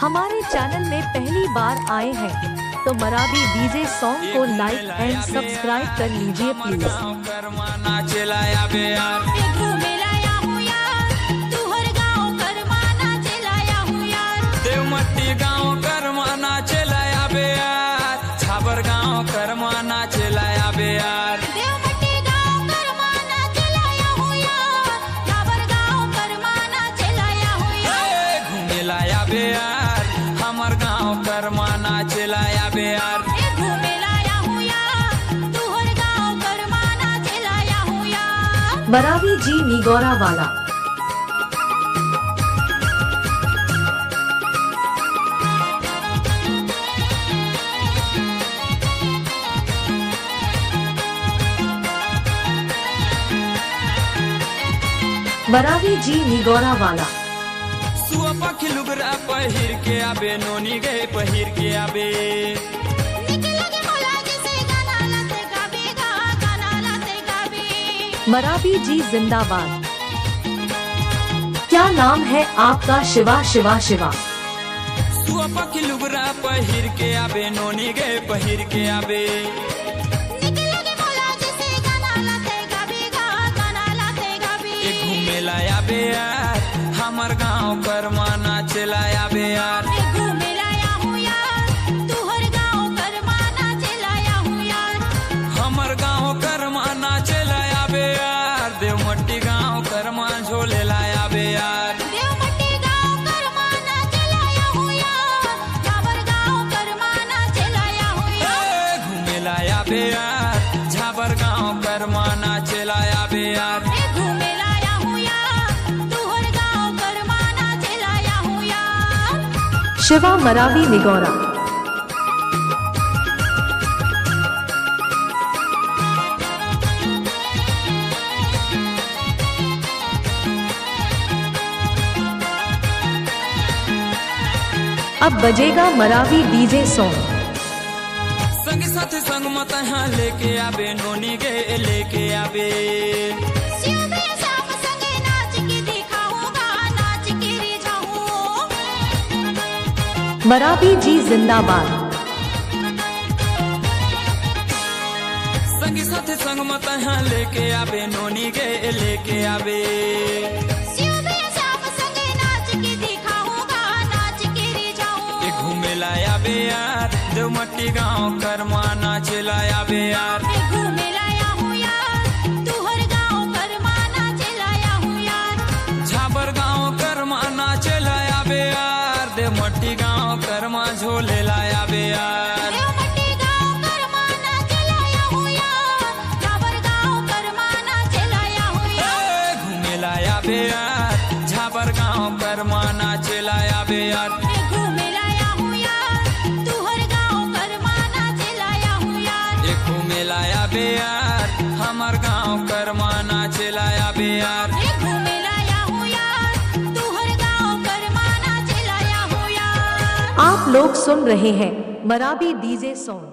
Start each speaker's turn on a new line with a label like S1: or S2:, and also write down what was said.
S1: हमारे चैनल में पहली बार आए हैं तो मराठी डीजे सॉन्ग को लाइक एंड सब्सक्राइब कर लीजिए प्लीज।
S2: छाबर गाँव करमाना चलाया बेयार,
S3: देवमट्टी गाँव करमाना चलाया हुआ, छाबर गाँव करमाना चलाया हुआ।
S2: घूमे लाया बेयार, हमर गाँव करमाना चलाया बेयार,
S3: घूमे लाया हुआ, तुहर गाँव करमाना चलाया हुआ।
S1: मरावी जी निगोरा वाला। मरावी जी निगोरा वाला।
S2: सुआ पखी लुगरा पहिर के आबे, नोनी गए पहिर के आबे,
S3: निकलगे मोला जिसे गाना लाते गाबेगा, गाना लाते गाबे।
S1: मरावी जी जिंदाबाद। क्या नाम है आपका? शिवा शिवा शिवा।
S2: सुआ पखी लुगरा पहिर के आबे, नोनी गए पहिर के आबे,
S3: निकलगे मोला जिसे गाना लाते गाबेगा, गाना लाते गाबे।
S2: घूमे लाया बेयार, हमर गाँव करमाना चलाया बेयार,
S3: घूमे लाया हुआ, तुहर गाँव करमाना चलाया हुआ।
S2: हमर गाँव करमाना चलाया बेयार, देवमट्टी गाँव करमा झोले लाया बेयार,
S3: देवमट्टी गाँव करमाना चलाया हुआ, छाबर गाँव करमाना चलाया हुआ।
S2: घूमे लाया बेयार, झाबर गाँव करमाना चलाया बेयार,
S3: घूमे लाया हुआ, तुहर गाँव करमाना चलाया हुआ।
S1: शिवा मरावी निगोरा। अब बजेगा मरावी डीजे सॉन्ग।
S2: संग साथ संग मत यहाँ लेके आबे, नोनी गे लेके आबे,
S3: शिव श्याम संगे नाच के दिखाऊंगा, नाच के रिझाऊं।
S1: मरावी जी जिंदाबाद।
S2: संग साथ संग मत यहाँ लेके आबे, नोनी गे लेके आबे,
S3: शिव श्याम संगे नाच के दिखाऊंगा, नाच के रिझाऊं।
S2: घूमे लाया बेयार, देवमट्टी गाँव करमाना चलाया बेयार,
S3: घूमे लाया हुआ, तुहर गाँव करमाना चलाया हुआ।
S2: झाबर गाँव करमाना चलाया बेयार, देवमट्टी गाँव करमा झोले लाया बेयार,
S3: देवमट्टी गाँव करमाना चलाया हुआ, छाबर गाँव करमाना चलाया हुआ।
S2: घूमे लाया बेयार, झाबर गाँव करमाना चलाया बेयार,
S3: घूमे लाया हुआ, तुहर गाँव करमाना चलाया हुआ।
S2: घूमे लाया बेयार, हमर गाँव करमाना चलाया बेयार,
S3: घूमे लाया हुआ, तुहर गाँव करमाना चलाया हुआ।
S1: आप लोग सुन रहे हैं मरावी डीजे सॉन्ग।